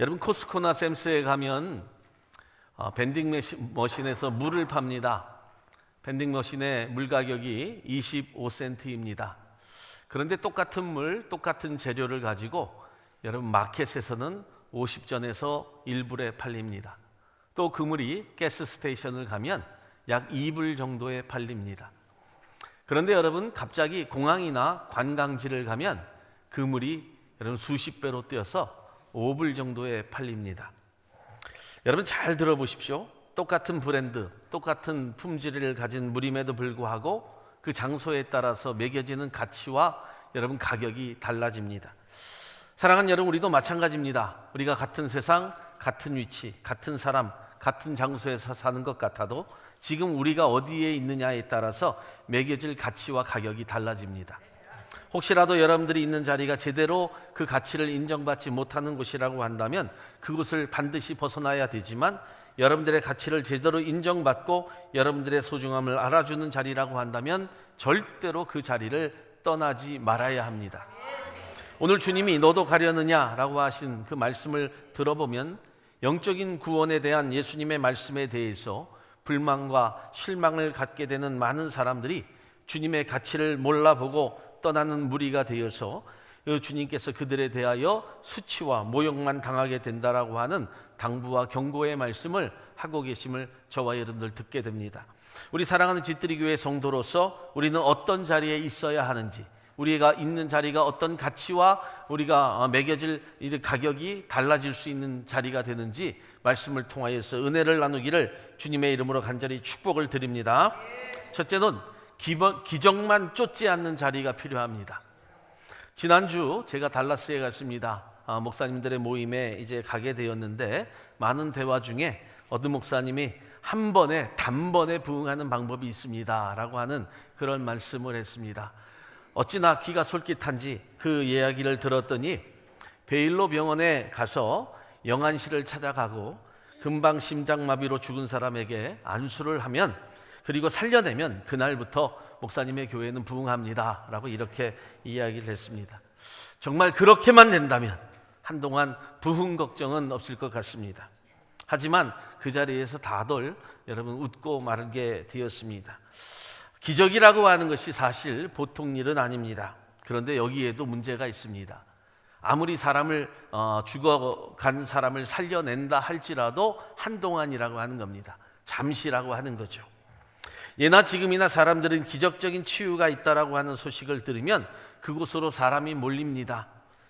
여러분 코스코나 샘스에 가면 밴딩 머신에서 물을 팝니다. 밴딩 머신의 물 가격이 25센트입니다. 그런데 똑같은 물, 똑같은 재료를 가지고 여러분 마켓에서는 50전에서 1불에 팔립니다. 또 그 물이 가스 스테이션을 가면 약 2불 정도에 팔립니다. 그런데 여러분 갑자기 공항이나 관광지를 가면 그 물이 여러분 수십 배로 뛰어서 5불 정도에 팔립니다. 여러분 잘 들어보십시오. 똑같은 브랜드, 똑같은 품질을 가진 물임에도 불구하고 그 장소에 따라서 매겨지는 가치와 여러분 가격이 달라집니다. 사랑하는 여러분, 우리도 마찬가지입니다. 우리가 같은 세상, 같은 위치, 같은 사람, 같은 장소에서 사는 것 같아도 지금 우리가 어디에 있느냐에 따라서 매겨질 가치와 가격이 달라집니다. 혹시라도 여러분들이 있는 자리가 제대로 그 가치를 인정받지 못하는 곳이라고 한다면 그곳을 반드시 벗어나야 되지만, 여러분들의 가치를 제대로 인정받고 여러분들의 소중함을 알아주는 자리라고 한다면 절대로 그 자리를 떠나지 말아야 합니다. 오늘 주님이 너도 가려느냐 라고 하신 그 말씀을 들어보면 영적인 구원에 대한 예수님의 말씀에 대해서 불만과 실망을 갖게 되는 많은 사람들이 주님의 가치를 몰라보고 떠나는 무리가 되어서 주님께서 그들에 대하여 수치와 모욕만 당하게 된다라고 하는 당부와 경고의 말씀을 하고 계심을 저와 여러분들 듣게 됩니다. 우리 사랑하는 집들이교회 성도로서 우리는 어떤 자리에 있어야 하는지, 우리가 있는 자리가 어떤 가치와 우리가 매겨질 가격이 달라질 수 있는 자리가 되는지 말씀을 통하여서 은혜를 나누기를 주님의 이름으로 간절히 축복을 드립니다. 첫째는 기적만 쫓지 않는 자리가 필요합니다. 지난주 제가 달라스에 갔습니다. 목사님들의 모임에 이제 가게 되었는데 많은 대화 중에 어느 목사님이 한 번에 단번에 부응하는 방법이 있습니다 라고 하는 그런 말씀을 했습니다. 어찌나 귀가 솔깃한지 그 이야기를 들었더니 베일로 병원에 가서 영안 씨를 찾아가고 금방 심장마비로 죽은 사람에게 안수를 하면, 그리고 살려내면 그날부터 목사님의 교회는 부흥합니다 라고 이렇게 이야기를 했습니다. 정말 그렇게만 된다면 한동안 부흥 걱정은 없을 것 같습니다. 하지만 그 자리에서 다들 여러분 웃고 말게 되었습니다. 기적이라고 하는 것이 사실 보통 일은 아닙니다. 그런데 여기에도 문제가 있습니다. 아무리 사람을 죽어간 사람을 살려낸다 할지라도 한동안이라고 하는 겁니다. 잠시라고 하는 거죠. 예나 지금이나 사람들은 기적적인 치유가 있다라고 하는 소식을 들으면 그곳으로 사람이 몰립니다.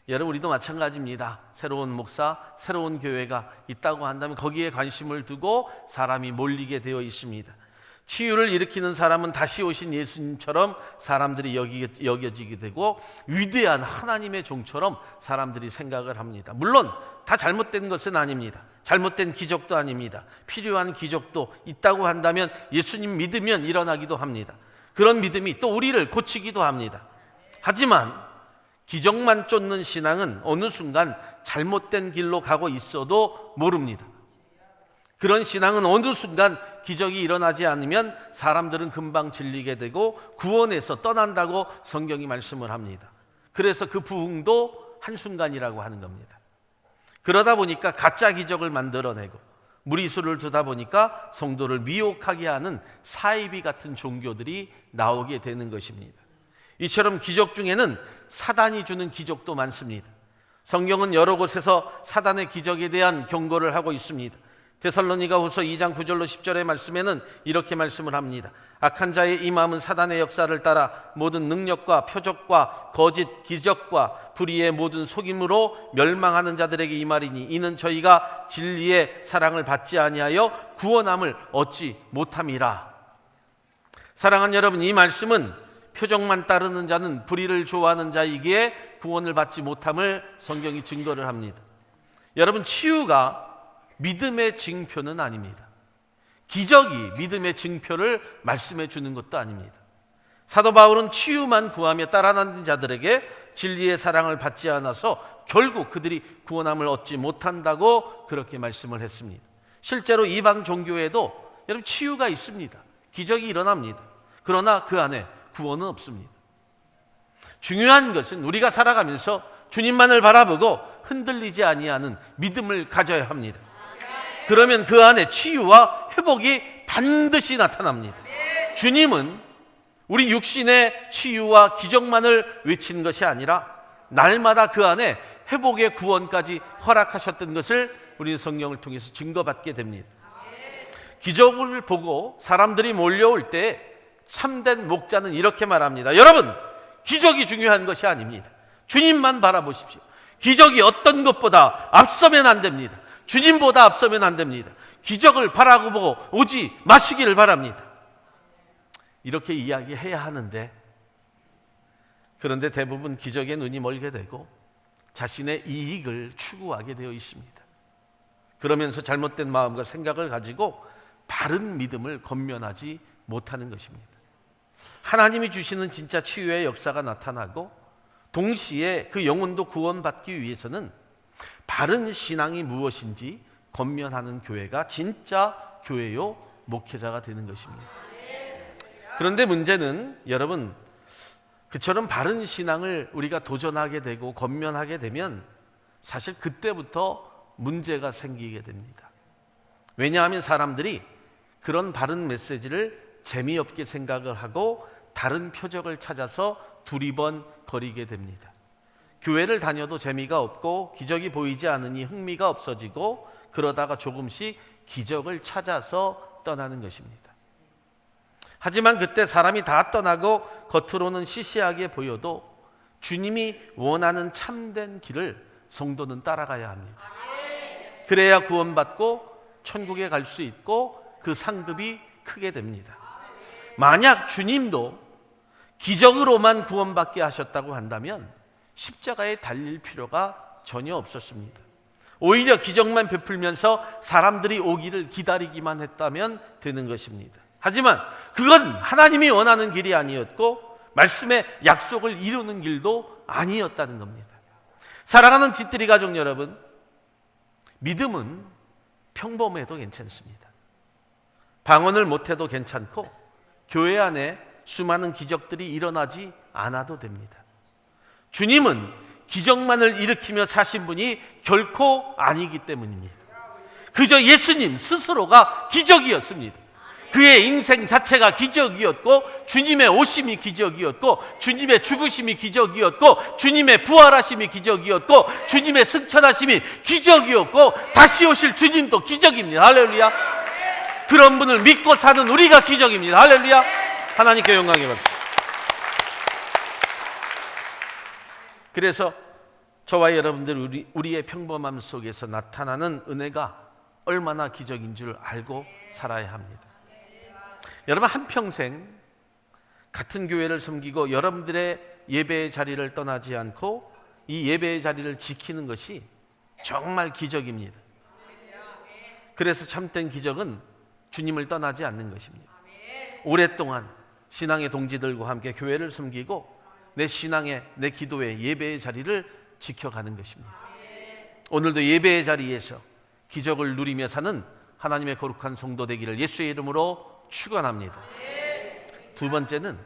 여러분 우리도 마찬가지입니다. 새로운 목사, 새로운 교회가 있다고 한다면 거기에 관심을 두고 사람이 몰리게 되어 있습니다. 치유를 일으키는 사람은 다시 오신 예수님처럼 사람들이 여겨지게 되고 위대한 하나님의 종처럼 사람들이 생각을 합니다. 물론 다 잘못된 것은 아닙니다. 잘못된 기적도 아닙니다. 필요한 기적도 있다고 한다면 예수님 믿으면 일어나기도 합니다. 그런 믿음이 또 우리를 고치기도 합니다. 하지만 기적만 쫓는 신앙은 어느 순간 잘못된 길로 가고 있어도 모릅니다. 그런 신앙은 어느 순간 기적이 일어나지 않으면 사람들은 금방 질리게 되고 구원에서 떠난다고 성경이 말씀을 합니다. 그래서 그 부흥도 한순간이라고 하는 겁니다. 그러다 보니까 가짜 기적을 만들어내고 무리수를 두다 보니까 성도를 미혹하게 하는 사이비 같은 종교들이 나오게 되는 것입니다. 이처럼 기적 중에는 사단이 주는 기적도 많습니다. 성경은 여러 곳에서 사단의 기적에 대한 경고를 하고 있습니다. 데살로니가후서 2장 9절로 10절의 말씀에는 이렇게 말씀을 합니다. 악한 자의 이 마음은 사단의 역사를 따라 모든 능력과 표적과 거짓 기적과 불의의 모든 속임으로 멸망하는 자들에게 이 말이니 이는 저희가 진리의 사랑을 받지 아니하여 구원함을 얻지 못함이라. 사랑하는 여러분, 이 말씀은 표적만 따르는 자는 불의를 좋아하는 자이기에 구원을 받지 못함을 성경이 증거를 합니다. 여러분, 치유가 믿음의 증표는 아닙니다. 기적이 믿음의 증표를 말씀해 주는 것도 아닙니다. 사도 바울은 치유만 구하며 따라다니는 자들에게 진리의 사랑을 받지 않아서 결국 그들이 구원함을 얻지 못한다고 그렇게 말씀을 했습니다. 실제로 이방 종교에도 여러분 치유가 있습니다. 기적이 일어납니다. 그러나 그 안에 구원은 없습니다. 중요한 것은 우리가 살아가면서 주님만을 바라보고 흔들리지 아니하는 믿음을 가져야 합니다. 그러면 그 안에 치유와 회복이 반드시 나타납니다. 주님은 우리 육신의 치유와 기적만을 외치는 것이 아니라 날마다 그 안에 회복의 구원까지 허락하셨던 것을 우리 성경을 통해서 증거받게 됩니다. 기적을 보고 사람들이 몰려올 때 참된 목자는 이렇게 말합니다. 여러분, 기적이 중요한 것이 아닙니다. 주님만 바라보십시오. 기적이 어떤 것보다 앞서면 안 됩니다. 주님보다 앞서면 안 됩니다. 기적을 바라보고 오지 마시기를 바랍니다. 이렇게 이야기해야 하는데, 그런데 대부분 기적에 눈이 멀게 되고 자신의 이익을 추구하게 되어 있습니다. 그러면서 잘못된 마음과 생각을 가지고 바른 믿음을 건면하지 못하는 것입니다. 하나님이 주시는 진짜 치유의 역사가 나타나고 동시에 그 영혼도 구원받기 위해서는 바른 신앙이 무엇인지 건면하는 교회가 진짜 교회요 목회자가 되는 것입니다. 그런데 문제는 여러분, 그처럼 바른 신앙을 우리가 도전하게 되고 건면하게 되면 사실 그때부터 문제가 생기게 됩니다. 왜냐하면 사람들이 그런 바른 메시지를 재미없게 생각을 하고 다른 표적을 찾아서 두리번거리게 됩니다. 교회를 다녀도 재미가 없고 기적이 보이지 않으니 흥미가 없어지고 그러다가 조금씩 기적을 찾아서 떠나는 것입니다. 하지만 그때 사람이 다 떠나고 겉으로는 시시하게 보여도 주님이 원하는 참된 길을 성도는 따라가야 합니다. 그래야 구원받고 천국에 갈 수 있고 그 상급이 크게 됩니다. 만약 주님도 기적으로만 구원받게 하셨다고 한다면 십자가에 달릴 필요가 전혀 없었습니다. 오히려 기적만 베풀면서 사람들이 오기를 기다리기만 했다면 되는 것입니다. 하지만 그건 하나님이 원하는 길이 아니었고 말씀의 약속을 이루는 길도 아니었다는 겁니다. 사랑하는 집들이 가족 여러분, 믿음은 평범해도 괜찮습니다. 방언을 못해도 괜찮고 교회 안에 수많은 기적들이 일어나지 않아도 됩니다. 주님은 기적만을 일으키며 사신 분이 결코 아니기 때문입니다. 그저 예수님 스스로가 기적이었습니다. 그의 인생 자체가 기적이었고 주님의 오심이 기적이었고 주님의 죽으심이 기적이었고 주님의 부활하심이 기적이었고 주님의 승천하심이 기적이었고 다시 오실 주님도 기적입니다. 할렐루야. 그런 분을 믿고 사는 우리가 기적입니다. 할렐루야. 하나님께 영광이 받습니다. 그래서 저와 여러분들 우리의 평범함 속에서 나타나는 은혜가 얼마나 기적인 줄 알고 살아야 합니다. 여러분, 한평생 같은 교회를 섬기고 여러분들의 예배의 자리를 떠나지 않고 이 예배의 자리를 지키는 것이 정말 기적입니다. 그래서 참된 기적은 주님을 떠나지 않는 것입니다. 오랫동안 신앙의 동지들과 함께 교회를 섬기고 내 신앙의, 내 기도의 예배의 자리를 지켜가는 것입니다. 오늘도 예배의 자리에서 기적을 누리며 사는 하나님의 거룩한 성도 되기를 예수의 이름으로 축원합니다. 두 번째는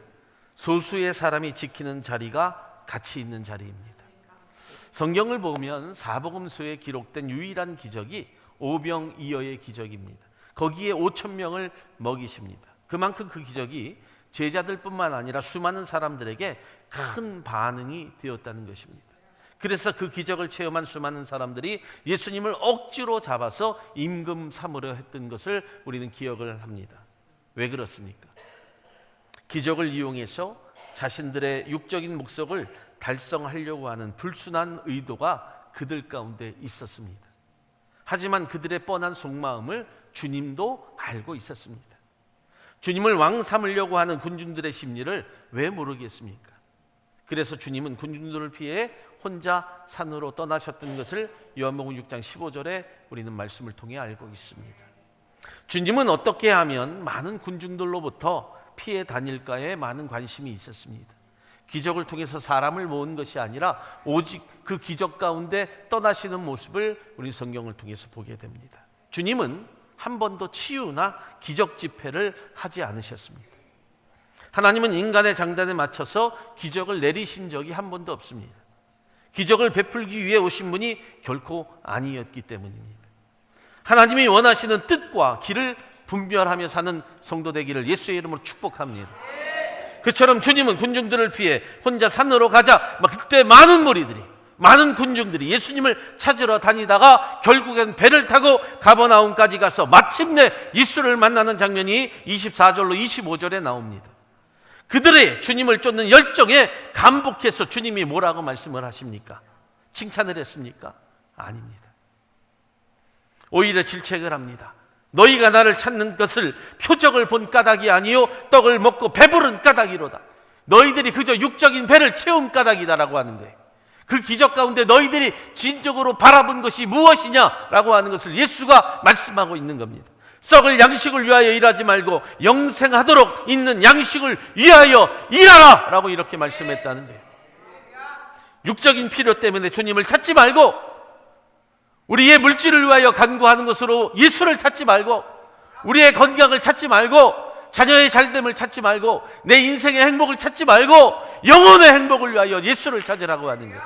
소수의 사람이 지키는 자리가 가치 있는 자리입니다. 성경을 보면 사복음서에 기록된 유일한 기적이 오병이어의 기적입니다. 거기에 5,000명을 먹이십니다. 그만큼 그 기적이 제자들뿐만 아니라 수많은 사람들에게 큰 반응이 되었다는 것입니다. 그래서 그 기적을 체험한 수많은 사람들이 예수님을 억지로 잡아서 임금 삼으려 했던 것을 우리는 기억을 합니다. 왜 그렇습니까? 기적을 이용해서 자신들의 육적인 목적을 달성하려고 하는 불순한 의도가 그들 가운데 있었습니다. 하지만 그들의 뻔한 속마음을 주님도 알고 있었습니다. 주님을 왕 삼으려고 하는 군중들의 심리를 왜 모르겠습니까? 그래서 주님은 군중들을 피해 혼자 산으로 떠나셨던 것을 요한복음 6장 15절에 우리는 말씀을 통해 알고 있습니다. 주님은 어떻게 하면 많은 군중들로부터 피해 다닐까에 많은 관심이 있었습니다. 기적을 통해서 사람을 모은 것이 아니라 오직 그 기적 가운데 떠나시는 모습을 우리 성경을 통해서 보게 됩니다. 주님은 한 번도 치유나 기적 집회를 하지 않으셨습니다. 하나님은 인간의 장단에 맞춰서 기적을 내리신 적이 한 번도 없습니다. 기적을 베풀기 위해 오신 분이 결코 아니었기 때문입니다. 하나님이 원하시는 뜻과 길을 분별하며 사는 성도 되기를 예수의 이름으로 축복합니다. 그처럼 주님은 군중들을 피해 혼자 산으로 가자 그때 많은 군중들이 예수님을 찾으러 다니다가 결국엔 배를 타고 가버나움까지 가서 마침내 예수를 만나는 장면이 24절로 25절에 나옵니다. 그들의 주님을 쫓는 열정에 감복해서 주님이 뭐라고 말씀을 하십니까? 칭찬을 했습니까? 아닙니다. 오히려 질책을 합니다. 너희가 나를 찾는 것을 표적을 본 까닭이 아니요 떡을 먹고 배부른 까닭이로다. 너희들이 그저 육적인 배를 채운 까닭이다라고 하는 거예요. 그 기적 가운데 너희들이 진정으로 바라본 것이 무엇이냐라고 하는 것을 예수가 말씀하고 있는 겁니다. 썩을 양식을 위하여 일하지 말고 영생하도록 있는 양식을 위하여 일하라 라고 이렇게 말씀했다는 거예요. 육적인 필요 때문에 주님을 찾지 말고 우리의 물질을 위하여 간구하는 것으로 예수를 찾지 말고 우리의 건강을 찾지 말고 자녀의 잘됨을 찾지 말고 내 인생의 행복을 찾지 말고 영혼의 행복을 위하여 예수를 찾으라고 하는 거예요.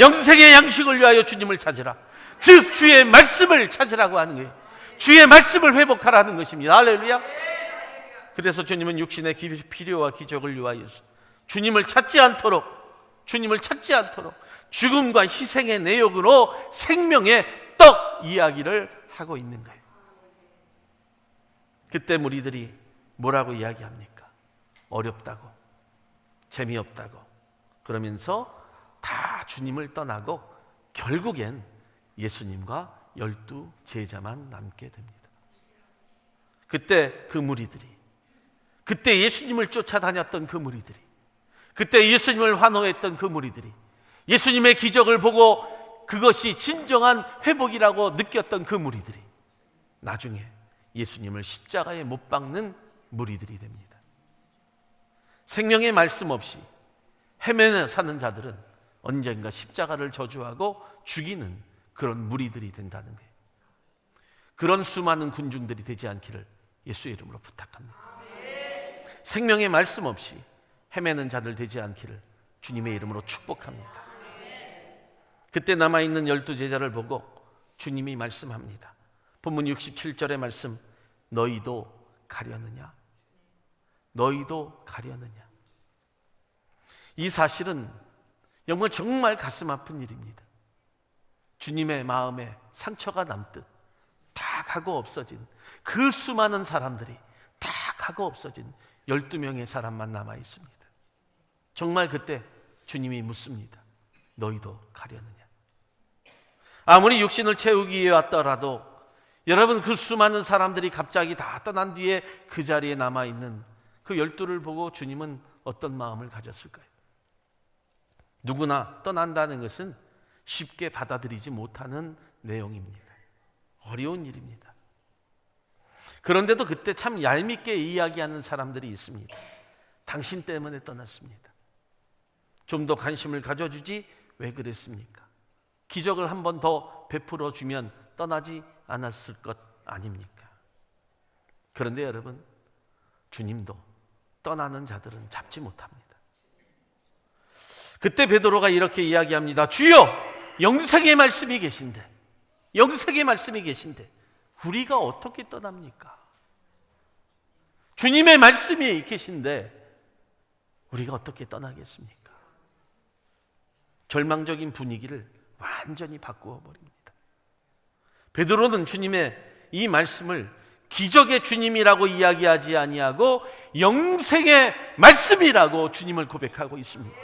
영생의 양식을 위하여 주님을 찾으라. 즉 주의 말씀을 찾으라고 하는 거예요. 주의 말씀을 회복하라는 것입니다. 할렐루야. 그래서 주님은 육신의 필요와 기적을 위하여서 주님을 찾지 않도록 죽음과 희생의 내역으로 생명의 떡 이야기를 하고 있는 거예요. 그때 무리들이 뭐라고 이야기합니까? 어렵다고, 재미없다고 그러면서 다 주님을 떠나고 결국엔 예수님과 12 제자만 남게 됩니다. 그때 그 무리들이, 그때 예수님을 쫓아다녔던 그 무리들이, 그때 예수님을 환호했던 그 무리들이, 예수님의 기적을 보고 그것이 진정한 회복이라고 느꼈던 그 무리들이 나중에 예수님을 십자가에 못 박는 무리들이 됩니다. 생명의 말씀 없이 헤매며 사는 자들은 언젠가 십자가를 저주하고 죽이는 그런 무리들이 된다는 거예요. 그런 수많은 군중들이 되지 않기를 예수의 이름으로 부탁합니다. 생명의 말씀 없이 헤매는 자들 되지 않기를 주님의 이름으로 축복합니다. 그때 남아있는 12 제자를 보고 주님이 말씀합니다. 본문 67절의 말씀, 너희도 가려느냐? 너희도 가려느냐? 이 사실은 정말 가슴 아픈 일입니다. 주님의 마음에 상처가 남듯 다 가고 없어진 그 수많은 사람들이 다 가고 없어진 12명의 사람만 남아 있습니다. 정말 그때 주님이 묻습니다. 너희도 가려느냐? 아무리 육신을 채우기 위해 왔더라도 여러분 그 수많은 사람들이 갑자기 다 떠난 뒤에 그 자리에 남아있는 그 12를 보고 주님은 어떤 마음을 가졌을까요? 누구나 떠난다는 것은 쉽게 받아들이지 못하는 내용입니다. 어려운 일입니다. 그런데도 그때 참 얄밉게 이야기하는 사람들이 있습니다. 당신 때문에 떠났습니다. 좀 더 관심을 가져주지 왜 그랬습니까? 기적을 한 번 더 베풀어 주면 떠나지 않았을 것 아닙니까? 그런데 여러분, 주님도 떠나는 자들은 잡지 못합니다. 그때 베드로가 이렇게 이야기합니다. 주여, 영생의 말씀이 계신데 우리가 어떻게 떠납니까? 주님의 말씀이 계신데 우리가 어떻게 떠나겠습니까? 절망적인 분위기를 완전히 바꾸어 버립니다. 베드로는 주님의 이 말씀을 기적의 주님이라고 이야기하지 아니하고 영생의 말씀이라고 주님을 고백하고 있습니다.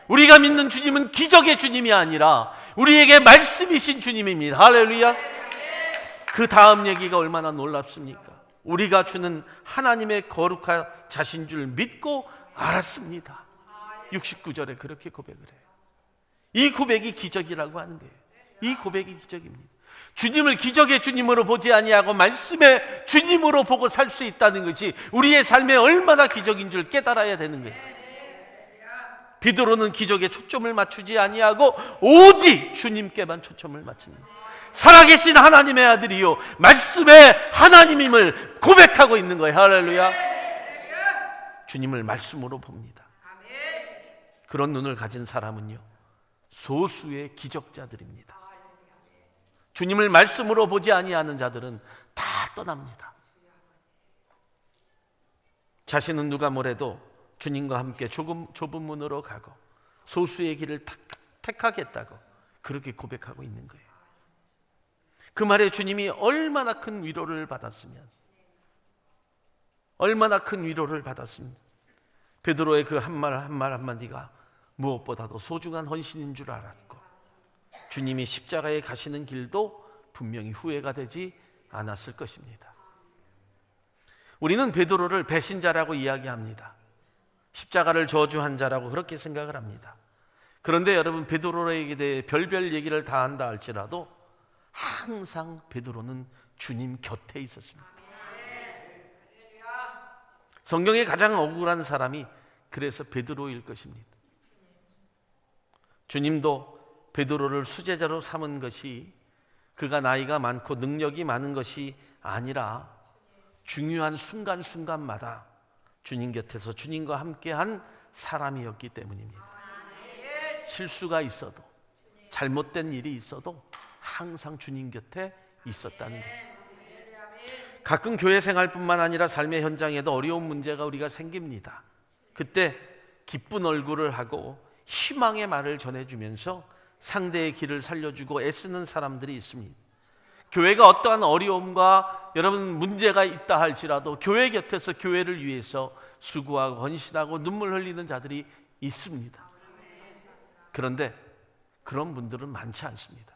우리가 믿는 주님은 기적의 주님이 아니라 우리에게 말씀이신 주님입니다. 할렐루야. 그 다음 얘기가 얼마나 놀랍습니까? 우리가 주는 하나님의 거룩한 자신 줄 믿고 알았습니다. 69절에 그렇게 고백을 해요. 이 고백이 기적이라고 하는 거예요. 이 고백이 기적입니다. 주님을 기적의 주님으로 보지 아니하고 말씀의 주님으로 보고 살 수 있다는 것이 우리의 삶에 얼마나 기적인 줄 깨달아야 되는 거예요. 베드로는 기적에 초점을 맞추지 아니하고 오직 주님께만 초점을 맞춥니다. 살아계신 하나님의 아들이요 말씀의 하나님임을 고백하고 있는 거예요. 할렐루야. 주님을 말씀으로 봅니다. 그런 눈을 가진 사람은요 소수의 기적자들입니다. 주님을 말씀으로 보지 아니하는 자들은 다 떠납니다. 자신은 누가 뭐래도 주님과 함께 좁은 문으로 가고 소수의 길을 택하겠다고 그렇게 고백하고 있는 거예요. 그 말에 주님이 얼마나 큰 위로를 받았으면, 베드로의 그 한 말 한마디가 무엇보다도 소중한 헌신인 줄 알았고, 주님이 십자가에 가시는 길도 분명히 후회가 되지 않았을 것입니다. 우리는 베드로를 배신자라고 이야기합니다. 십자가를 저주한 자라고 그렇게 생각을 합니다. 그런데 여러분, 베드로에게 대해 별별 얘기를 다 한다 할지라도 항상 베드로는 주님 곁에 있었습니다. 성경에 가장 억울한 사람이 그래서 베드로일 것입니다. 주님도 베드로를 수제자로 삼은 것이 그가 나이가 많고 능력이 많은 것이 아니라 중요한 순간순간마다 주님 곁에서 주님과 함께한 사람이었기 때문입니다. 실수가 있어도, 잘못된 일이 있어도 항상 주님 곁에 있었다는 거예요. 가끔 교회 생활뿐만 아니라 삶의 현장에도 어려운 문제가 우리가 생깁니다. 그때 기쁜 얼굴을 하고 희망의 말을 전해주면서 상대의 길을 살려주고 애쓰는 사람들이 있습니다. 교회가 어떠한 어려움과 여러분 문제가 있다 할지라도 교회 곁에서 교회를 위해서 수고하고 헌신하고 눈물 흘리는 자들이 있습니다. 그런데 그런 분들은 많지 않습니다.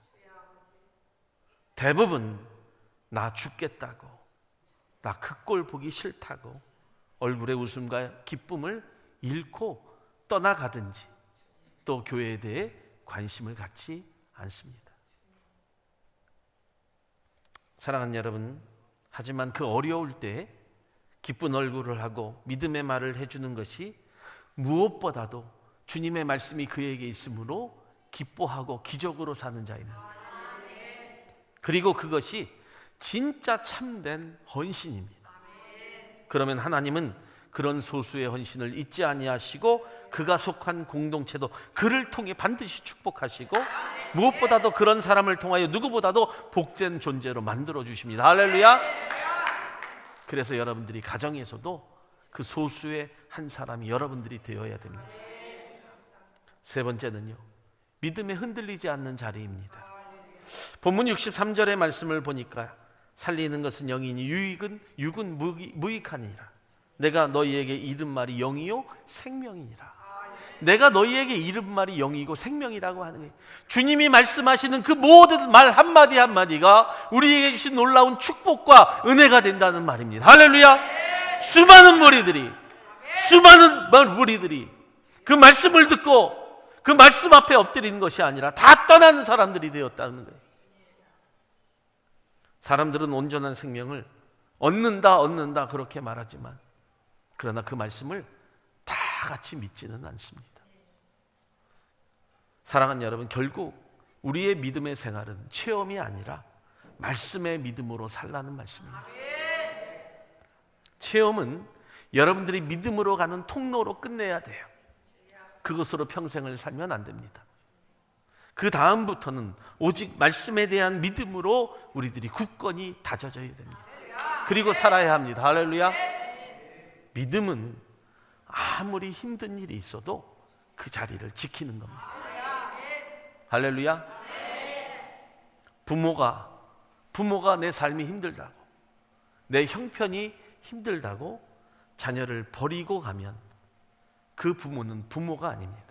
대부분 나 죽겠다고, 나 그 꼴 보기 싫다고 얼굴의 웃음과 기쁨을 잃고 떠나가든지 또 교회에 대해 관심을 갖지 않습니다. 사랑하는 여러분, 하지만 그 어려울 때 기쁜 얼굴을 하고 믿음의 말을 해주는 것이 무엇보다도 주님의 말씀이 그에게 있으므로 기뻐하고 기적으로 사는 자입니다. 그리고 그것이 진짜 참된 헌신입니다. 그러면 하나님은 그런 소수의 헌신을 잊지 아니하시고 그가 속한 공동체도 그를 통해 반드시 축복하시고 무엇보다도 그런 사람을 통하여 누구보다도 복된 존재로 만들어 주십니다. 할렐루야. 그래서 여러분들이 가정에서도 그 소수의 한 사람이 여러분들이 되어야 됩니다. 세 번째는요, 믿음에 흔들리지 않는 자리입니다. 본문 63절의 말씀을 보니까 살리는 것은 영이니 육은 무익하니라. 내가 너희에게 이른 말이 영이요 생명이니라. 내가 너희에게 이른 말이 영이고 생명이라고 하는 거예요. 주님이 말씀하시는 그 모든 말 한마디 한마디가 우리에게 주신 놀라운 축복과 은혜가 된다는 말입니다. 할렐루야. 수많은 무리들이 그 말씀을 듣고 그 말씀 앞에 엎드리는 것이 아니라 다 떠나는 사람들이 되었다는 거예요. 사람들은 온전한 생명을 얻는다 그렇게 말하지만 그러나 그 말씀을 다 같이 믿지는 않습니다. 사랑하는 여러분, 결국 우리의 믿음의 생활은 체험이 아니라 말씀의 믿음으로 살라는 말씀입니다. 체험은 여러분들이 믿음으로 가는 통로로 끝내야 돼요. 그것으로 평생을 살면 안 됩니다. 그 다음부터는 오직 말씀에 대한 믿음으로 우리들이 굳건히 다져져야 됩니다. 그리고 살아야 합니다. 할렐루야. 믿음은 아무리 힘든 일이 있어도 그 자리를 지키는 겁니다. 할렐루야. 부모가 내 삶이 힘들다고, 내 형편이 힘들다고 자녀를 버리고 가면 그 부모는 부모가 아닙니다.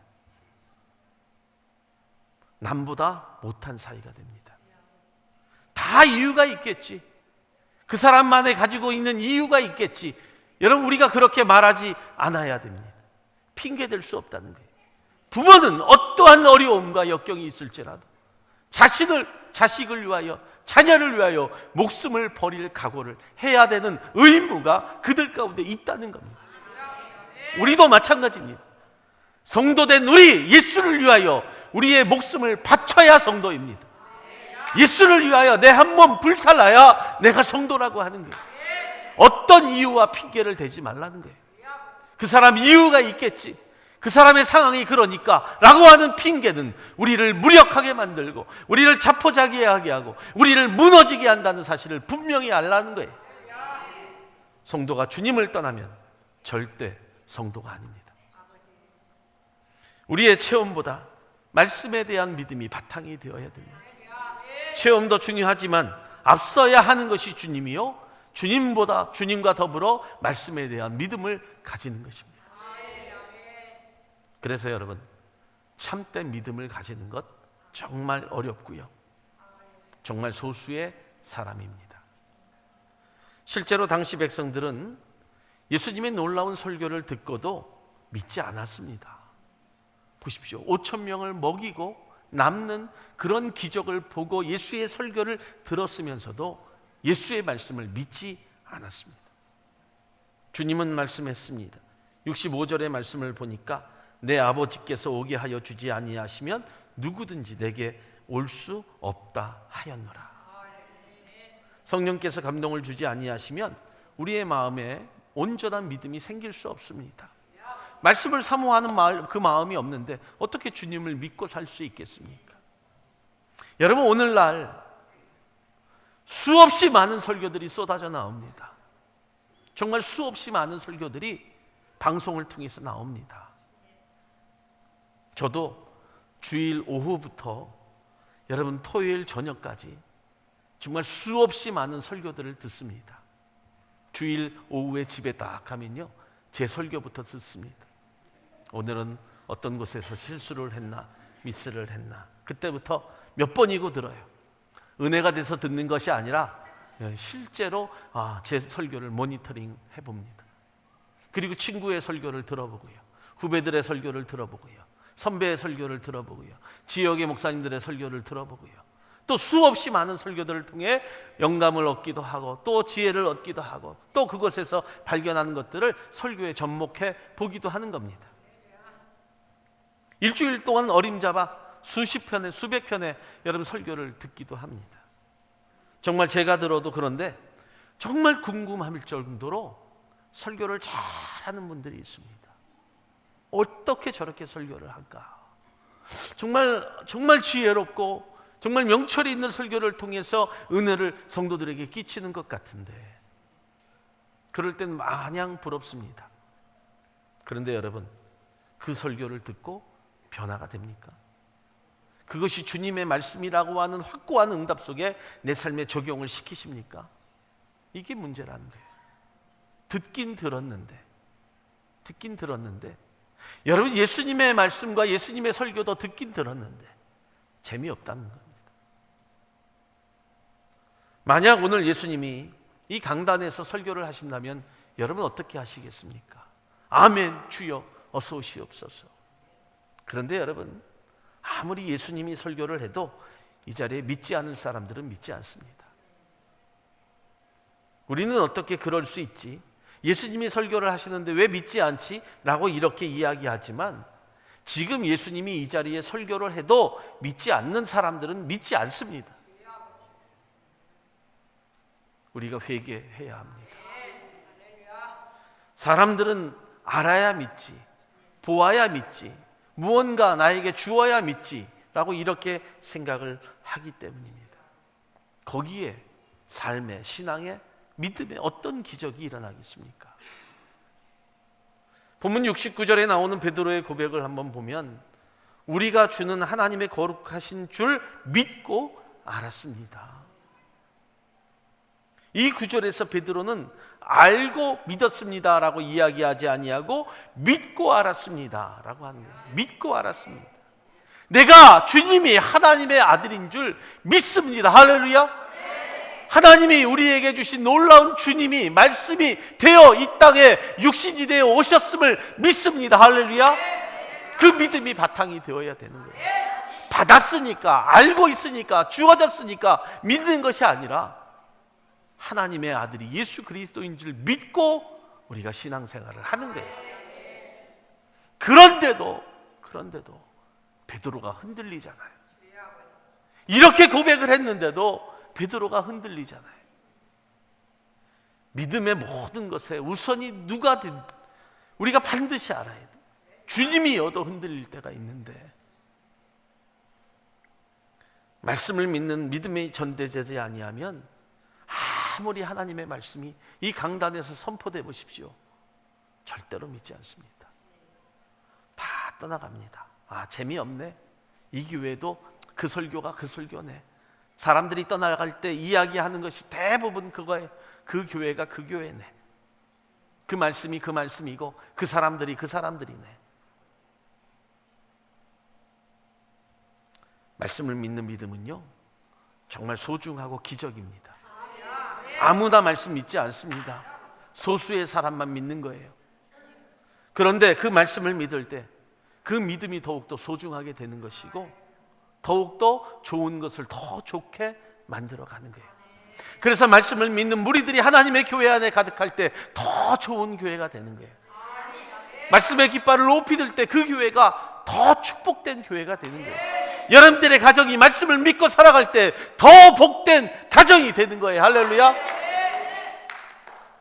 남보다 못한 사이가 됩니다. 다 이유가 있겠지. 그 사람만에 가지고 있는 이유가 있겠지. 여러분, 우리가 그렇게 말하지 않아야 됩니다. 핑계댈 수 없다는 거예요. 부모는 어떠한 어려움과 역경이 있을지라도 자식을 위하여, 자녀를 위하여 목숨을 버릴 각오를 해야 되는 의무가 그들 가운데 있다는 겁니다. 우리도 마찬가지입니다. 성도된 우리, 예수를 위하여 우리의 목숨을 바쳐야 성도입니다. 예수를 위하여 내 한 몸 불살라야 내가 성도라고 하는 거예요. 어떤 이유와 핑계를 대지 말라는 거예요. 그 사람 이유가 있겠지. 그 사람의 상황이 그러니까 라고 하는 핑계는 우리를 무력하게 만들고 우리를 자포자기하게 하고 우리를 무너지게 한다는 사실을 분명히 알라는 거예요. 성도가 주님을 떠나면 절대 성도가 아닙니다. 우리의 체험보다 말씀에 대한 믿음이 바탕이 되어야 됩니다. 체험도 중요하지만 앞서야 하는 것이 주님이요, 주님과 더불어 말씀에 대한 믿음을 가지는 것입니다. 그래서 여러분, 참된 믿음을 가지는 것 정말 어렵고요, 정말 소수의 사람입니다. 실제로 당시 백성들은 예수님의 놀라운 설교를 듣고도 믿지 않았습니다. 보십시오. 5천 명을 먹이고 남는 그런 기적을 보고 예수의 설교를 들었으면서도 예수의 말씀을 믿지 않았습니다. 주님은 말씀했습니다. 65절의 말씀을 보니까 내 아버지께서 오게 하여 주지 아니하시면 누구든지 내게 올 수 없다 하였노라. 성령께서 감동을 주지 아니하시면 우리의 마음에 온전한 믿음이 생길 수 없습니다. 말씀을 사모하는 그 마음이 없는데 어떻게 주님을 믿고 살 수 있겠습니까? 여러분, 오늘날 수없이 많은 설교들이 쏟아져 나옵니다. 정말 수없이 많은 설교들이 방송을 통해서 나옵니다. 저도 주일 오후부터 여러분 토요일 저녁까지 정말 수없이 많은 설교들을 듣습니다. 주일 오후에 집에 딱 가면요, 제 설교부터 듣습니다. 오늘은 어떤 곳에서 실수를 했나, 미스를 했나, 그때부터 몇 번이고 들어요. 은혜가 돼서 듣는 것이 아니라 실제로 제 설교를 모니터링 해봅니다. 그리고 친구의 설교를 들어보고요, 후배들의 설교를 들어보고요, 선배의 설교를 들어보고요, 지역의 목사님들의 설교를 들어보고요, 또 수없이 많은 설교들을 통해 영감을 얻기도 하고 또 지혜를 얻기도 하고 또 그것에서 발견하는 것들을 설교에 접목해 보기도 하는 겁니다. 일주일 동안 어림잡아 수십 편의 수백 편의 여러분 설교를 듣기도 합니다. 정말 제가 들어도 그런데 정말 궁금할 정도로 설교를 잘하는 분들이 있습니다. 어떻게 저렇게 설교를 할까? 정말 지혜롭고 정말 명철이 있는 설교를 통해서 은혜를 성도들에게 끼치는 것 같은데 그럴 땐 마냥 부럽습니다. 그런데 여러분, 그 설교를 듣고 변화가 됩니까? 그것이 주님의 말씀이라고 하는 확고한 응답 속에 내 삶에 적용을 시키십니까? 이게 문제라는 거예요. 듣긴 들었는데 여러분, 예수님의 말씀과 예수님의 설교도 듣긴 들었는데 재미없다는 겁니다. 만약 오늘 예수님이 이 강단에서 설교를 하신다면 여러분 어떻게 하시겠습니까? 아멘, 주여 어서 오시옵소서. 그런데 여러분, 아무리 예수님이 설교를 해도 이 자리에 믿지 않을 사람들은 믿지 않습니다. 우리는 어떻게 그럴 수 있지? 예수님이 설교를 하시는데 왜 믿지 않지? 라고 이렇게 이야기하지만 지금 예수님이 이 자리에 설교를 해도 믿지 않는 사람들은 믿지 않습니다. 우리가 회개해야 합니다. 사람들은 알아야 믿지, 보아야 믿지, 무언가 나에게 주어야 믿지 라고 이렇게 생각을 하기 때문입니다. 거기에 삶의, 신앙의, 믿음의 어떤 기적이 일어나겠습니까? 본문 69절에 나오는 베드로의 고백을 한번 보면 우리가 주는 하나님의 거룩하신 줄 믿고 알았습니다. 이 구절에서 베드로는 알고 믿었습니다 라고 이야기하지 아니하고 믿고 알았습니다 라고 하는 거예요. 믿고 알았습니다. 내가 주님이 하나님의 아들인 줄 믿습니다. 할렐루야. 하나님이 우리에게 주신 놀라운 주님이 말씀이 되어 이 땅에 육신이 되어 오셨음을 믿습니다. 할렐루야. 그 믿음이 바탕이 되어야 되는 거예요. 받았으니까, 알고 있으니까, 주어졌으니까 믿는 것이 아니라 하나님의 아들이 예수 그리스도인 줄 믿고 우리가 신앙생활을 하는 거예요. 그런데도 베드로가 흔들리잖아요. 이렇게 고백을 했는데도 베드로가 흔들리잖아요. 믿음의 모든 것에 우선이 누가 된 우리가 반드시 알아야 돼요. 주님이어도 흔들릴 때가 있는데, 말씀을 믿는 믿음의 전대제들이 아니하면 아무리 하나님의 말씀이 이 강단에서 선포돼 보십시오, 절대로 믿지 않습니다. 다 떠나갑니다. 재미없네. 이 교회도 그 설교가 그 설교네. 사람들이 떠나갈 때 이야기하는 것이 대부분 그거예요. 그 교회가 그 교회네. 그 말씀이 그 말씀이고 그 사람들이 그 사람들이네. 말씀을 믿는 믿음은요, 정말 소중하고 기적입니다. 아무나 말씀 믿지 않습니다. 소수의 사람만 믿는 거예요. 그런데 그 말씀을 믿을 때 그 믿음이 더욱더 소중하게 되는 것이고, 더욱더 좋은 것을 더 좋게 만들어가는 거예요. 그래서 말씀을 믿는 무리들이 하나님의 교회 안에 가득할 때 더 좋은 교회가 되는 거예요. 말씀의 깃발을 높이 들 때 그 교회가 더 축복된 교회가 되는 거예요. 여러분들의 가정이 말씀을 믿고 살아갈 때 더 복된 가정이 되는 거예요. 할렐루야.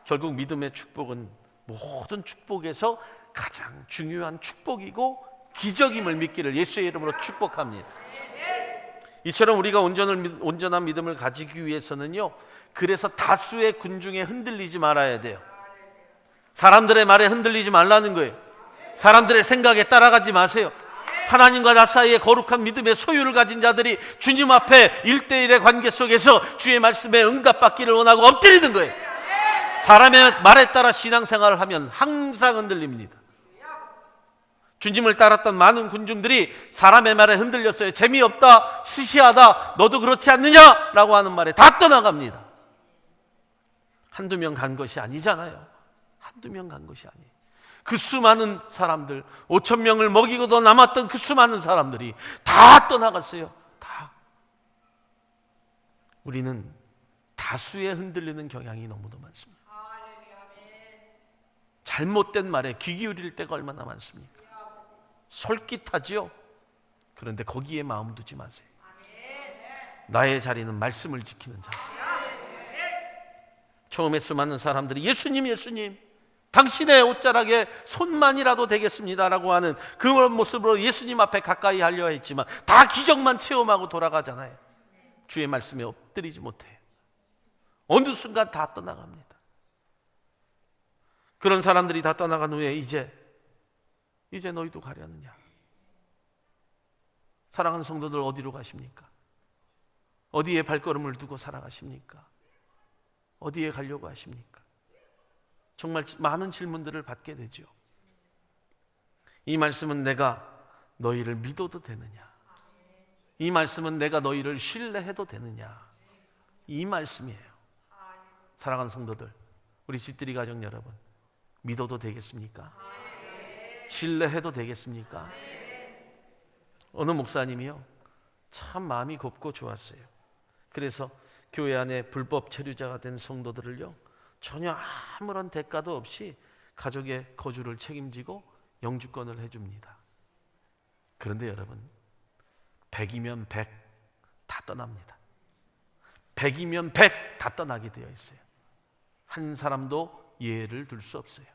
결국 믿음의 축복은 모든 축복에서 가장 중요한 축복이고 기적임을 믿기를 예수의 이름으로 축복합니다. 이처럼 우리가 온전한 믿음을 가지기 위해서는요, 그래서 다수의 군중에 흔들리지 말아야 돼요. 사람들의 말에 흔들리지 말라는 거예요. 사람들의 생각에 따라가지 마세요. 하나님과 나 사이에 거룩한 믿음의 소유를 가진 자들이 주님 앞에 1대1의 관계 속에서 주의 말씀에 응답받기를 원하고 엎드리는 거예요. 사람의 말에 따라 신앙생활을 하면 항상 흔들립니다. 주님을 따랐던 많은 군중들이 사람의 말에 흔들렸어요. 재미없다, 시시하다, 너도 그렇지 않느냐? 라고 하는 말에 다 떠나갑니다. 한두 명 간 것이 아니잖아요. 한두 명 간 것이 아니에요. 그 수많은 사람들, 5천 명을 먹이고도 남았던 그 수많은 사람들이 다 떠나갔어요. 다. 우리는 다수에 흔들리는 경향이 너무도 많습니다. 잘못된 말에 귀 기울일 때가 얼마나 많습니까? 솔깃하지요. 그런데 거기에 마음 두지 마세요. 나의 자리는 말씀을 지키는 자리. 처음에 수많은 사람들이 예수님, 예수님, 당신의 옷자락에 손만이라도 되겠습니다라고 하는 그런 모습으로 예수님 앞에 가까이 하려 했지만 다 기적만 체험하고 돌아가잖아요. 주의 말씀에 엎드리지 못해요. 어느 순간 다 떠나갑니다. 그런 사람들이 다 떠나간 후에 이제 너희도 가려느냐? 사랑하는 성도들, 어디로 가십니까? 어디에 발걸음을 두고 살아가십니까? 어디에 가려고 하십니까? 정말 많은 질문들을 받게 되죠. 이 말씀은 내가 너희를 믿어도 되느냐? 이 말씀은 내가 너희를 신뢰해도 되느냐? 이 말씀이에요. 사랑하는 성도들, 우리 집들이 가정 여러분, 믿어도 되겠습니까? 신뢰해도 되겠습니까? 어느 목사님이요, 참 마음이 곱고 좋았어요. 그래서 교회 안에 불법 체류자가 된 성도들을요, 전혀 아무런 대가도 없이 가족의 거주를 책임지고 영주권을 해줍니다. 그런데 여러분, 100이면 100 다 떠납니다. 100이면 100 다 떠나게 되어 있어요. 한 사람도 예를 둘 수 없어요.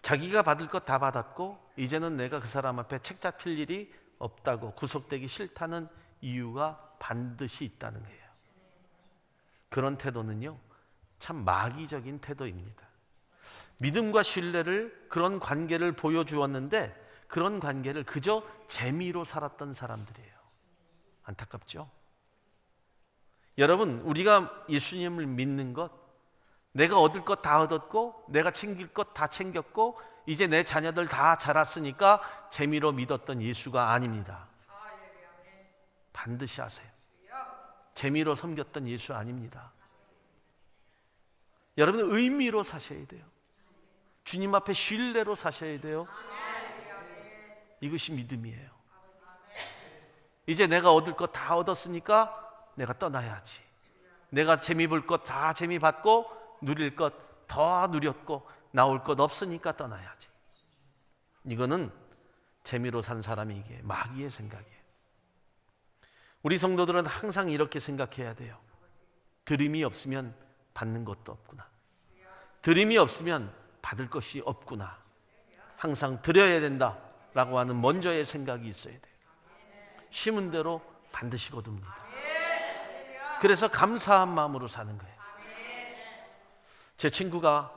자기가 받을 것 다 받았고 이제는 내가 그 사람 앞에 책 잡힐 일이 없다고, 구속되기 싫다는 이유가 반드시 있다는 거예요. 그런 태도는요, 참 마귀적인 태도입니다. 믿음과 신뢰를, 그런 관계를 보여주었는데 그런 관계를 그저 재미로 살았던 사람들이에요. 안타깝죠? 여러분, 우리가 예수님을 믿는 것, 내가 얻을 것 다 얻었고 내가 챙길 것 다 챙겼고 이제 내 자녀들 다 자랐으니까 재미로 믿었던 예수가 아닙니다. 반드시 아세요. 재미로 섬겼던 예수 아닙니다. 여러분은 의미로 사셔야 돼요. 주님 앞에 신뢰로 사셔야 돼요. 이것이 믿음이에요. 이제 내가 얻을 것 다 얻었으니까 내가 떠나야지. 내가 재미 볼 것 다 재미 받고 누릴 것 더 누렸고 나올 것 없으니까 떠나야지. 이거는 재미로 산 사람이 이게 마귀의 생각이에요. 우리 성도들은 항상 이렇게 생각해야 돼요. 드림이 없으면 받는 것도 없구나. 드림이 없으면 받을 것이 없구나. 항상 드려야 된다라고 하는 먼저의 생각이 있어야 돼요. 심은 대로 반드시 거둡니다. 그래서 감사한 마음으로 사는 거예요. 제 친구가,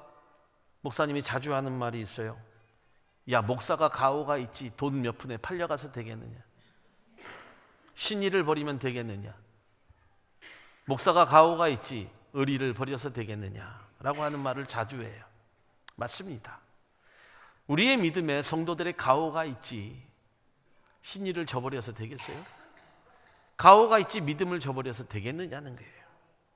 목사님이 자주 하는 말이 있어요. 야, 목사가 가오가 있지 돈 몇 푼에 팔려가서 되겠느냐? 신의를 버리면 되겠느냐? 목사가 가오가 있지 의리를 버려서 되겠느냐라고 하는 말을 자주 해요. 맞습니다. 우리의 믿음에 성도들의 가오가 있지 신의를 저버려서 되겠어요? 가오가 있지 믿음을 저버려서 되겠느냐는 거예요.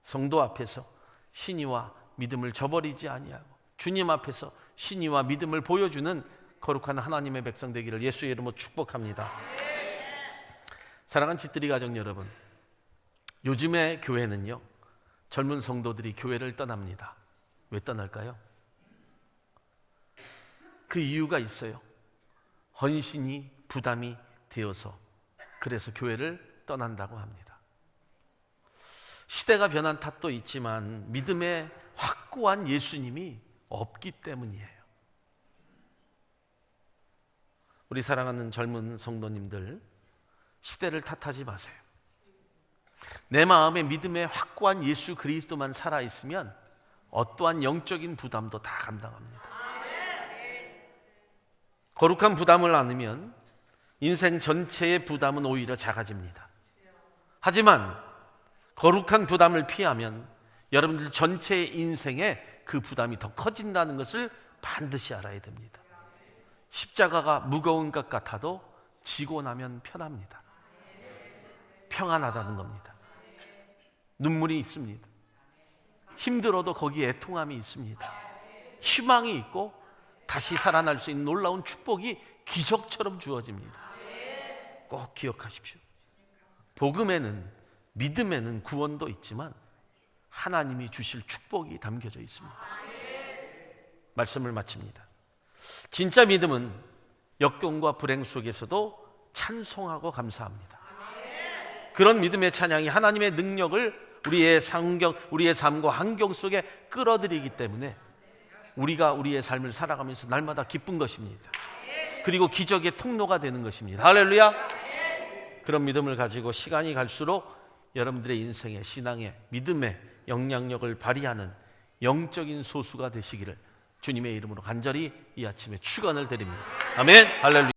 성도 앞에서 신의와 믿음을 저버리지 아니하고 주님 앞에서 신의와 믿음을 보여주는 거룩한 하나님의 백성 되기를 예수의 이름으로 축복합니다. 사랑하는 집들이 가정 여러분, 요즘의 교회는요, 젊은 성도들이 교회를 떠납니다. 왜 떠날까요? 그 이유가 있어요. 헌신이 부담이 되어서, 그래서 교회를 떠난다고 합니다. 시대가 변한 탓도 있지만 믿음의 확고한 예수님이 없기 때문이에요. 우리 사랑하는 젊은 성도님들, 시대를 탓하지 마세요. 내 마음에 믿음의 확고한 예수 그리스도만 살아있으면 어떠한 영적인 부담도 다 감당합니다. 거룩한 부담을 안으면 인생 전체의 부담은 오히려 작아집니다. 하지만 거룩한 부담을 피하면 여러분들 전체의 인생에 그 부담이 더 커진다는 것을 반드시 알아야 됩니다. 십자가가 무거운 것 같아도 지고 나면 편합니다. 평안하다는 겁니다. 눈물이 있습니다. 힘들어도 거기에 애통함이 있습니다. 희망이 있고 다시 살아날 수 있는 놀라운 축복이 기적처럼 주어집니다. 꼭 기억하십시오. 복음에는, 믿음에는 구원도 있지만 하나님이 주실 축복이 담겨져 있습니다. 말씀을 마칩니다. 진짜 믿음은 역경과 불행 속에서도 찬송하고 감사합니다. 그런 믿음의 찬양이 하나님의 능력을 우리의 삶과 환경 속에 끌어들이기 때문에 우리가 우리의 삶을 살아가면서 날마다 기쁜 것입니다. 그리고 기적의 통로가 되는 것입니다. 할렐루야. 그런 믿음을 가지고 시간이 갈수록 여러분들의 인생의 신앙의 믿음의 영향력을 발휘하는 영적인 소수가 되시기를 주님의 이름으로 간절히 이 아침에 축원을 드립니다. 아멘. 할렐루야.